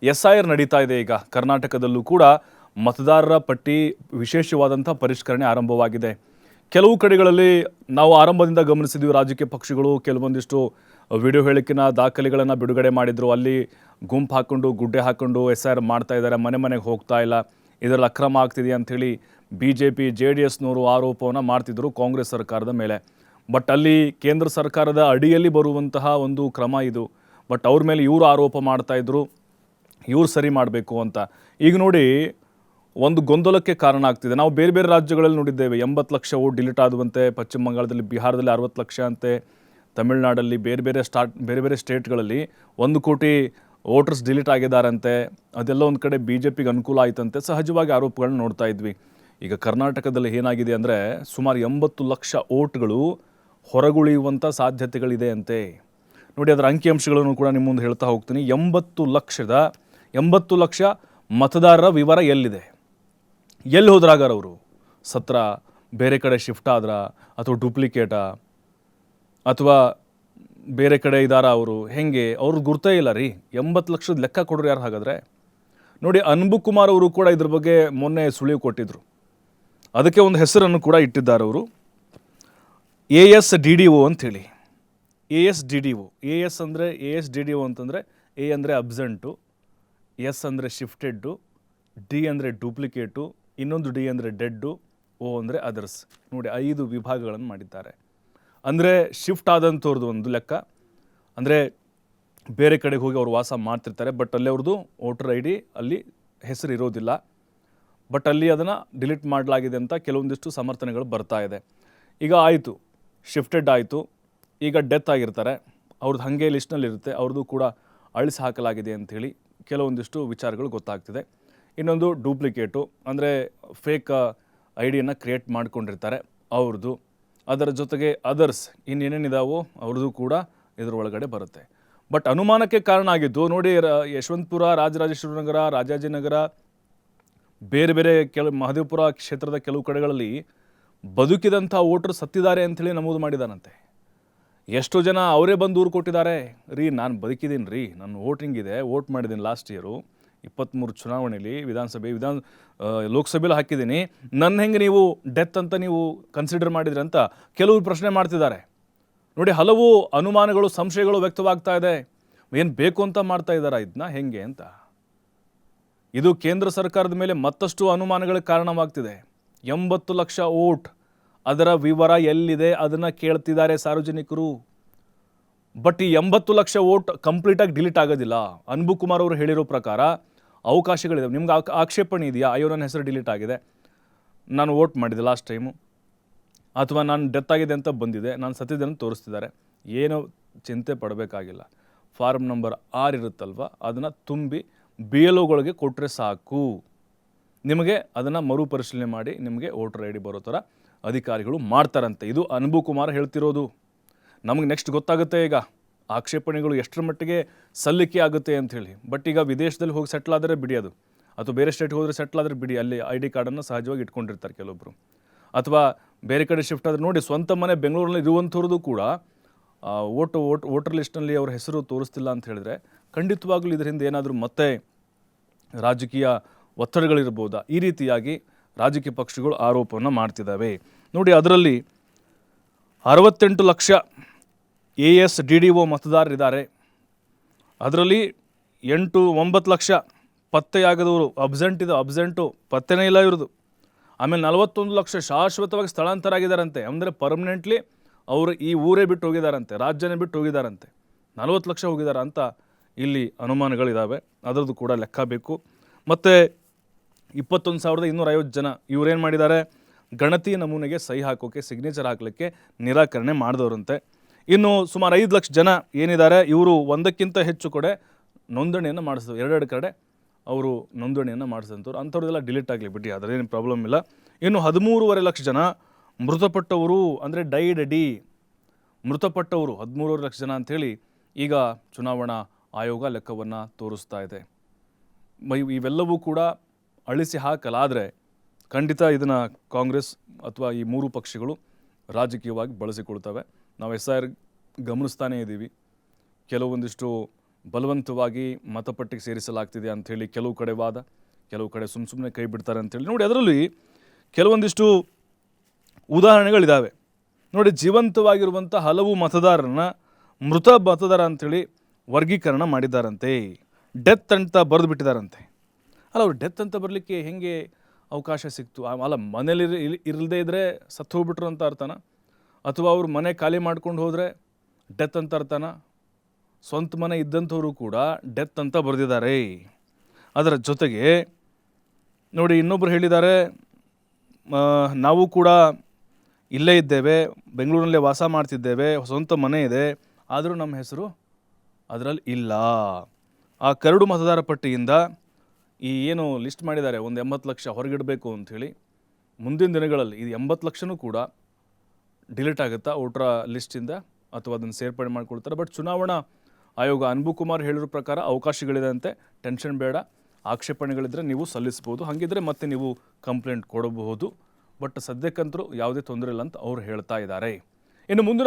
SIR ನಡೀತಾ ಇದೆ. ಈಗ ಕರ್ನಾಟಕದಲ್ಲೂ ಕೂಡ ಮತದಾರರ ಪಟ್ಟಿ ವಿಶೇಷವಾದಂಥ ಪರಿಷ್ಕರಣೆ ಆರಂಭವಾಗಿದೆ. ಕೆಲವು ಕಡೆಗಳಲ್ಲಿ ನಾವು ಆರಂಭದಿಂದ ಗಮನಿಸಿದ್ವಿ, ರಾಜಕೀಯ ಪಕ್ಷಗಳು ಕೆಲವೊಂದಿಷ್ಟು ವಿಡಿಯೋ ಹೇಳಿಕೆನ ದಾಖಲೆಗಳನ್ನು ಬಿಡುಗಡೆ ಮಾಡಿದ್ರು. ಅಲ್ಲಿ ಗುಂಪು ಹಾಕ್ಕೊಂಡು ಗುಡ್ಡೆ ಹಾಕ್ಕೊಂಡು SIR ಮಾಡ್ತಾ ಇದ್ದಾರೆ, ಮನೆ ಮನೆಗೆ ಹೋಗ್ತಾ ಇಲ್ಲ, ಇದರಲ್ಲಿ ಅಕ್ರಮ ಆಗ್ತಿದೆ ಅಂಥೇಳಿ BJP JDSನವರು ಆರೋಪವನ್ನು ಮಾಡ್ತಿದ್ರು ಕಾಂಗ್ರೆಸ್ ಸರ್ಕಾರದ ಮೇಲೆ. ಬಟ್ ಅಲ್ಲಿ ಕೇಂದ್ರ ಸರ್ಕಾರದ ಅಡಿಯಲ್ಲಿ ಬರುವಂತಹ ಒಂದು ಕ್ರಮ ಇದು. ಬಟ್ ಅವ್ರ ಮೇಲೆ ಇವರು ಆರೋಪ ಮಾಡ್ತಾಯಿದ್ರು, ಇವ್ರು ಸರಿ ಮಾಡಬೇಕು ಅಂತ. ಈಗ ನೋಡಿ, ಒಂದು ಗೊಂದಲಕ್ಕೆ ಕಾರಣ ಆಗ್ತಿದೆ. ನಾವು ಬೇರೆ ಬೇರೆ ರಾಜ್ಯಗಳಲ್ಲಿ ನೋಡಿದ್ದೇವೆ, 80 ಲಕ್ಷ ವೋಟ್ ಡಿಲೀಟ್ ಆದುವಂತೆ, ಪಶ್ಚಿಮ ಬಂಗಾಳದಲ್ಲಿ, ಬಿಹಾರದಲ್ಲಿ 60 ಲಕ್ಷ ಅಂತೆ, ತಮಿಳುನಾಡಲ್ಲಿ, ಬೇರೆ ಬೇರೆ ಸ್ಟೇಟ್ಗಳಲ್ಲಿ 1 ಕೋಟಿ ವೋಟರ್ಸ್ ಡಿಲೀಟ್ ಆಗಿದ್ದಾರಂತೆ. ಅದೆಲ್ಲ ಒಂದು ಕಡೆ BJPಗೆ ಅನುಕೂಲ ಆಯ್ತಂತೆ. ಸಹಜವಾಗಿ ಆರೋಪಗಳನ್ನ ನೋಡ್ತಾ ಇದ್ವಿ. ಈಗ ಕರ್ನಾಟಕದಲ್ಲಿ ಏನಾಗಿದೆ ಅಂದರೆ, ಸುಮಾರು 80 ಲಕ್ಷ ವೋಟ್ಗಳು ಹೊರಗುಳಿಯುವಂಥ ಸಾಧ್ಯತೆಗಳಿದೆ ಅಂತೆ. ನೋಡಿ, ಅದರ ಅಂಕಿಅಂಶಗಳನ್ನು ಕೂಡ ನಿಮ್ಮ ಮುಂದೆ ಹೇಳ್ತಾ ಹೋಗ್ತೀನಿ. 80 ಲಕ್ಷ ಮತದಾರರ ವಿವರ ಎಲ್ಲಿದೆ? ಎಲ್ಲಿ ಹೋದ್ರಾಗಾರ ಅವರು? ಸತ್ರ, ಬೇರೆ ಕಡೆ ಶಿಫ್ಟ್ ಆದ್ರ, ಅಥವಾ ಡೂಪ್ಲಿಕೇಟಾ, ಅಥವಾ ಬೇರೆ ಕಡೆ ಇದ್ದಾರ ಅವರು? ಹೆಂಗೆ? ಅವ್ರಿಗೆ ಗುರ್ತೇ ಇಲ್ಲ ರೀ. 80 ಲಕ್ಷದ ಲೆಕ್ಕ ಕೊಡ್ರಿ ಯಾರು ಹಾಗಾದರೆ? ನೋಡಿ, ಅನ್ಬು ಕುಮಾರ್ ಅವರು ಕೂಡ ಇದ್ರ ಬಗ್ಗೆ ಮೊನ್ನೆ ಸುಳಿವು ಕೊಟ್ಟಿದ್ರು. ಅದಕ್ಕೆ ಒಂದು ಹೆಸರನ್ನು ಕೂಡ ಇಟ್ಟಿದ್ದಾರೆ ಅವರು, ASDDO ಅಂಥೇಳಿ. ASDDO. ASDDO ಅಂತಂದರೆ, A ಅಂದರೆ ಅಬ್ಸೆಂಟು, S ಅಂದರೆ ಶಿಫ್ಟೆಡ್ಡು, D ಅಂದರೆ ಡೂಪ್ಲಿಕೇಟು, ಇನ್ನೊಂದು D ಅಂದರೆ ಡೆಡ್ಡು, O ಅಂದರೆ ಅದರ್ಸ್. ನೋಡಿ, 5 ವಿಭಾಗಗಳನ್ನು ಮಾಡಿದ್ದಾರೆ. ಅಂದರೆ ಶಿಫ್ಟ್ ಆದಂಥವ್ರದ್ದು ಒಂದು ಲೆಕ್ಕ, ಅಂದರೆ ಬೇರೆ ಕಡೆಗೆ ಹೋಗಿ ಅವರು ವಾಸ ಮಾಡ್ತಿರ್ತಾರೆ, ಬಟ್ ಅಲ್ಲಿ ಅವ್ರದ್ದು ವೋಟರ್ ID ಅಲ್ಲಿ ಹೆಸರು ಇರೋದಿಲ್ಲ, ಬಟ್ ಅಲ್ಲಿ ಅದನ್ನು ಡಿಲೀಟ್ ಮಾಡಲಾಗಿದೆ ಅಂತ ಕೆಲವೊಂದಿಷ್ಟು ಸಮರ್ಥನೆಗಳು ಬರ್ತಾ ಇದೆ. ಈಗ ಆಯಿತು, ಶಿಫ್ಟೆಡ್ ಆಯಿತು, ಈಗ ಡೆತ್ ಆಗಿರ್ತಾರೆ, ಅವ್ರದ್ದು ಹಾಗೆ ಲಿಸ್ಟ್ನಲ್ಲಿರುತ್ತೆ, ಅವ್ರದ್ದು ಕೂಡ ಅಳಿಸಿ ಹಾಕಲಾಗಿದೆ ಅಂಥೇಳಿ ಕೆಲವೊಂದಿಷ್ಟು ವಿಚಾರಗಳು ಗೊತ್ತಾಗ್ತಿದೆ. ಇನ್ನೊಂದು ಡೂಪ್ಲಿಕೇಟು, ಅಂದರೆ ಫೇಕ್ ಐಡಿಯನ್ನು ಕ್ರಿಯೇಟ್ ಮಾಡ್ಕೊಂಡಿರ್ತಾರೆ ಅವ್ರದ್ದು. ಅದರ ಜೊತೆಗೆ ಅದರ್ಸ್ ಇನ್ನೇನೇನಿದಾವೋ ಅವ್ರದ್ದು ಕೂಡ ಇದರ ಒಳಗಡೆ ಬರುತ್ತೆ. ಬಟ್ ಅನುಮಾನಕ್ಕೆ ಕಾರಣ ಆಗಿದ್ದು ನೋಡಿ, ಯಶವಂತಪುರ, ರಾಜರಾಜೇಶ್ವರಿ ನಗರ, ರಾಜಾಜಿನಗರ, ಬೇರೆ ಬೇರೆ ಮಹದೇವಪುರ ಕ್ಷೇತ್ರದ ಕೆಲವು ಕಡೆಗಳಲ್ಲಿ ಬದುಕಿದಂಥ ವೋಟರ್ ಸತ್ತಿದ್ದಾರೆ ಅಂಥೇಳಿ ನಮೂದು ಮಾಡಿದಾನಂತೆ. ಎಷ್ಟೋ ಜನ ಅವರೇ ಬಂದು ದೂರು ಕೊಟ್ಟಿದ್ದಾರೆ, ರೀ ನಾನು ಬದುಕಿದ್ದೀನಿ ರೀ, ನನ್ನ ವೋಟಿಂಗ್ ಇದೆ, ವೋಟ್ ಮಾಡಿದ್ದೀನಿ ಲಾಸ್ಟ್ ಇಯರು 23 ಚುನಾವಣೆಯಲ್ಲಿ, ಲೋಕಸಭೆಯಲ್ಲಿ ಹಾಕಿದ್ದೀನಿ, ನನ್ನ ಹೆಂಗೆ ನೀವು ಡೆತ್ ಅಂತ ನೀವು ಕನ್ಸಿಡರ್ ಮಾಡಿದ್ರಿ ಅಂತ ಕೆಲವರು ಪ್ರಶ್ನೆ ಮಾಡ್ತಿದ್ದಾರೆ. ನೋಡಿ, ಹಲವು ಅನುಮಾನಗಳು, ಸಂಶಯಗಳು ವ್ಯಕ್ತವಾಗ್ತಾ ಇದೆ. ಏನು ಬೇಕು ಅಂತ ಮಾಡ್ತಾ ಇದ್ದಾರಾ ಇದನ್ನ, ಹೆಂಗೆ ಅಂತ? ಇದು ಕೇಂದ್ರ ಸರ್ಕಾರದ ಮೇಲೆ ಮತ್ತಷ್ಟು ಅನುಮಾನಗಳಿಗೆ ಕಾರಣವಾಗ್ತಿದೆ. 80 ಲಕ್ಷ ವೋಟ್, ಅದರ ವಿವರ ಎಲ್ಲಿದೆ ಅದನ್ನು ಕೇಳ್ತಿದ್ದಾರೆ ಸಾರ್ವಜನಿಕರು. ಬಟ್ ಈ 80 ಲಕ್ಷ ವೋಟ್ ಕಂಪ್ಲೀಟಾಗಿ ಡಿಲೀಟ್ ಆಗೋದಿಲ್ಲ. ಅನ್ಬು ಕುಮಾರ್ ಅವರು ಹೇಳಿರೋ ಪ್ರಕಾರ ಅವಕಾಶಗಳಿದೆ. ನಿಮ್ಗೆ ಆಕ್ಷೇಪಣೆ ಇದೆಯಾ? ಅಯ್ಯೋ, ನನ್ನ ಹೆಸರು ಡಿಲೀಟ್ ಆಗಿದೆ, ನಾನು ವೋಟ್ ಮಾಡಿದೆ ಲಾಸ್ಟ್ ಟೈಮು, ಅಥವಾ ನಾನು ಡೆತ್ ಆಗಿದೆ ಅಂತ ಬಂದಿದೆ, ನಾನು ಸತ್ತಿದೆ ಅಂತ ತೋರಿಸ್ತಿದ್ದಾರೆ. ಏನೋ ಚಿಂತೆ ಪಡಬೇಕಾಗಿಲ್ಲ. ಫಾರ್ಮ್ ನಂಬರ್ 6 ಇರುತ್ತಲ್ವ, ಅದನ್ನು ತುಂಬಿ BLOಗಳಿಗೆ ಕೊಟ್ಟರೆ ಸಾಕು, ನಿಮಗೆ ಅದನ್ನು ಮರುಪರಿಶೀಲನೆ ಮಾಡಿ ನಿಮಗೆ ವೋಟರ್ ID ಬರೋ ಥರ ಅಧಿಕಾರಿಗಳು ಮಾಡ್ತಾರಂತೆ. ಇದು ಅನ್ಬು ಕುಮಾರ್ ಹೇಳ್ತಿರೋದು. ನಮಗೆ ನೆಕ್ಸ್ಟ್ ಗೊತ್ತಾಗುತ್ತೆ ಈಗ ಆಕ್ಷೇಪಣೆಗಳು ಎಷ್ಟರ ಮಟ್ಟಿಗೆ ಸಲ್ಲಿಕೆ ಆಗುತ್ತೆ ಅಂಥೇಳಿ. ಬಟ್ ಈಗ ವಿದೇಶದಲ್ಲಿ ಹೋಗಿ ಸೆಟ್ಲ್ ಆದರೆ ಬಿಡಿ, ಅದು ಅಥವಾ ಬೇರೆ ಸ್ಟೇಟ್ಗೆ ಹೋದರೆ ಸೆಟ್ಲ್ ಆದರೆ ಬಿಡಿ, ಅಲ್ಲಿ ID ಕಾರ್ಡನ್ನು ಸಹಜವಾಗಿ ಇಟ್ಕೊಂಡಿರ್ತಾರೆ ಕೆಲವೊಬ್ಬರು. ಅಥವಾ ಬೇರೆ ಕಡೆ ಶಿಫ್ಟ್ ಆದರೆ ನೋಡಿ, ಸ್ವಂತ ಮನೆ ಬೆಂಗಳೂರಲ್ಲಿ ಇರುವಂಥವ್ರದ್ದು ಕೂಡ ವೋಟರ್ ಲಿಸ್ಟ್ನಲ್ಲಿ ಅವ್ರ ಹೆಸರು ತೋರಿಸ್ತಿಲ್ಲ ಅಂತ ಹೇಳಿದ್ರೆ, ಖಂಡಿತವಾಗ್ಲೂ ಇದರಿಂದ ಏನಾದರೂ ಮತ್ತೆ ರಾಜಕೀಯ ಒತ್ತಡಗಳಿರ್ಬೋದಾ? ಈ ರೀತಿಯಾಗಿ ರಾಜಕೀಯ ಪಕ್ಷಗಳು ಆರೋಪವನ್ನು ಮಾಡ್ತಿದ್ದಾವೆ. ನೋಡಿ, ಅದರಲ್ಲಿ 68 ಲಕ್ಷ ASDDO ಮತದಾರರಿದ್ದಾರೆ. ಅದರಲ್ಲಿ 9 ಲಕ್ಷ ಪತ್ತೆಯಾಗದವರು, ಅಬ್ಸೆಂಟು ಪತ್ತೆನೇ ಇಲ್ಲ ಇವ್ರದ್ದು. ಆಮೇಲೆ 41 ಲಕ್ಷ ಶಾಶ್ವತವಾಗಿ ಸ್ಥಳಾಂತರ ಆಗಿದ್ದಾರಂತೆ, ಅಂದರೆ ಪರ್ಮನೆಂಟ್ಲಿ ಅವರು ಈ ಊರೇ ಬಿಟ್ಟು ಹೋಗಿದ್ದಾರಂತೆ, ರಾಜ್ಯನೇ ಬಿಟ್ಟು ಹೋಗಿದ್ದಾರಂತೆ. 40 ಲಕ್ಷ ಹೋಗಿದ್ದಾರೆ ಅಂತ ಇಲ್ಲಿ ಅನುಮಾನಗಳಿದ್ದಾವೆ. ಅದರದ್ದು ಕೂಡ ಲೆಕ್ಕ ಬೇಕು. ಮತ್ತು 21,250 ಜನ ಇವರೇನು ಮಾಡಿದ್ದಾರೆ, ಗಣತಿ ನಮೂನೆಗೆ ಸಹಿ ಹಾಕೋಕ್ಕೆ, ಸಿಗ್ನೇಚರ್ ಹಾಕಲಿಕ್ಕೆ ನಿರಾಕರಣೆ ಮಾಡಿದವರಂತೆ. ಇನ್ನು ಸುಮಾರು 5 ಲಕ್ಷ ಜನ ಏನಿದ್ದಾರೆ, ಇವರು ಒಂದಕ್ಕಿಂತ ಹೆಚ್ಚು ಕಡೆ ನೋಂದಣಿಯನ್ನು ಮಾಡಿಸಿದ್ರು, 2 ಕಡೆ ಅವರು ನೋಂದಣಿಯನ್ನು ಮಾಡಿಸಿದಂಥವ್ರು. ಅಂಥವ್ರದ್ದೆಲ್ಲ ಡಿಲೀಟ್ ಆಗಲಿ ಬಿಡಿ, ಅದರೇನು ಪ್ರಾಬ್ಲಮ್ ಇಲ್ಲ. ಇನ್ನು 13.5 ಲಕ್ಷ ಜನ ಮೃತಪಟ್ಟವರು, ಅಂದರೆ ಮೃತಪಟ್ಟವರು 13.5 ಲಕ್ಷ ಜನ ಅಂಥೇಳಿ ಈಗ ಚುನಾವಣಾ ಆಯೋಗ ಲೆಕ್ಕವನ್ನು ತೋರಿಸ್ತಾ ಇದೆ. ಇವೆಲ್ಲವೂ ಕೂಡ ಅಳಿಸಿ ಹಾಕಲಾದರೆ ಖಂಡಿತ ಇದನ್ನು ಕಾಂಗ್ರೆಸ್ ಅಥವಾ ಈ 3 ಪಕ್ಷಗಳು ರಾಜಕೀಯವಾಗಿ ಬಳಸಿಕೊಳ್ತವೆ. ನಾವು SIR ಗಮನಿಸ್ತಾನೇ ಇದ್ದೀವಿ. ಕೆಲವೊಂದಿಷ್ಟು ಬಲವಂತವಾಗಿ ಮತಪಟ್ಟಿಗೆ ಸೇರಿಸಲಾಗ್ತಿದೆ ಅಂಥೇಳಿ ಕೆಲವು ಕಡೆ ವಾದ, ಕೆಲವು ಕಡೆ ಸುಮ್ಮನೆ ಕೈ ಬಿಡ್ತಾರೆ ಅಂಥೇಳಿ. ನೋಡಿ, ಅದರಲ್ಲಿ ಕೆಲವೊಂದಿಷ್ಟು ಉದಾಹರಣೆಗಳಿದ್ದಾವೆ. ನೋಡಿ, ಜೀವಂತವಾಗಿರುವಂಥ ಹಲವು ಮತದಾರರನ್ನ ಮೃತ ಮತದಾರ ಅಂಥೇಳಿ ವರ್ಗೀಕರಣ ಮಾಡಿದ್ದಾರಂತೆ. ಡೆತ್ ಅಂತ ಬರೆದು ಬಿಟ್ಟಿದ್ದಾರಂತೆ. ಅಲ್ಲ, ಅವ್ರು ಡೆತ್ ಅಂತ ಬರಲಿಕ್ಕೆ ಹೆಂಗೆ ಅವಕಾಶ ಸಿಕ್ತು? ಅಲ್ಲ, ಮನೇಲಿ ಇರದೇ ಇದ್ದರೆ ಸತ್ತು ಹೋಗ್ಬಿಟ್ರು ಅಂತ ಅರ್ಥನ? ಅಥವಾ ಅವ್ರು ಮನೆ ಖಾಲಿ ಮಾಡ್ಕೊಂಡು ಹೋದರೆ ಡೆತ್ ಅಂತ ಅರ್ಥನ? ಸ್ವಂತ ಮನೆ ಇದ್ದಂಥವರು ಕೂಡ ಡೆತ್ ಅಂತ ಬರೆದಿದ್ದಾರೆ. ಅದರ ಜೊತೆಗೆ ನೋಡಿ, ಇನ್ನೊಬ್ರು ಹೇಳಿದ್ದಾರೆ, ನಾವು ಕೂಡ ಇಲ್ಲೇ ಇದ್ದೇವೆ, ಬೆಂಗಳೂರಿನಲ್ಲೇ ವಾಸ ಮಾಡ್ತಿದ್ದೇವೆ, ಸ್ವಂತ ಮನೆ ಇದೆ, ಆದರೂ ನಮ್ಮ ಹೆಸರು ಅದರಲ್ಲಿ ಇಲ್ಲ. ಆ ಕರಡು ಮತದಾರ ಪಟ್ಟಿಯಿಂದ ಈ ಏನು ಲಿಸ್ಟ್ ಮಾಡಿದ್ದಾರೆ, ಒಂದು 80 ಲಕ್ಷ ಹೊರಗಿಡಬೇಕು ಅಂಥೇಳಿ, ಮುಂದಿನ ದಿನಗಳಲ್ಲಿ ಇದು 80 ಲಕ್ಷನೂ ಕೂಡ ಡಿಲೀಟ್ ಆಗುತ್ತಾ ವೋಟರ್ ಲಿಸ್ಟಿಂದ, ಅಥವಾ ಅದನ್ನು ಸೇರ್ಪಡೆ ಮಾಡಿಕೊಡ್ತಾರೆ. ಬಟ್ ಚುನಾವಣಾ ಆಯೋಗ ಅನ್ಬು ಕುಮಾರ್ ಹೇಳಿರೋ ಪ್ರಕಾರ ಅವಕಾಶಗಳಿದೆ ಅಂತೆ. ಟೆನ್ಷನ್ ಬೇಡ, ಆಕ್ಷೇಪಣೆಗಳಿದ್ದರೆ ನೀವು ಸಲ್ಲಿಸ್ಬೋದು, ಹಾಗಿದ್ರೆ ಮತ್ತೆ ನೀವು ಕಂಪ್ಲೇಂಟ್ ಕೊಡಬಹುದು. ಬಟ್ ಸದ್ಯಕ್ಕಂತರೂ ಯಾವುದೇ ತೊಂದರೆ ಇಲ್ಲ ಅಂತ ಅವ್ರು ಹೇಳ್ತಾ ಇದ್ದಾರೆ. ಇನ್ನು ಮುಂದಿನ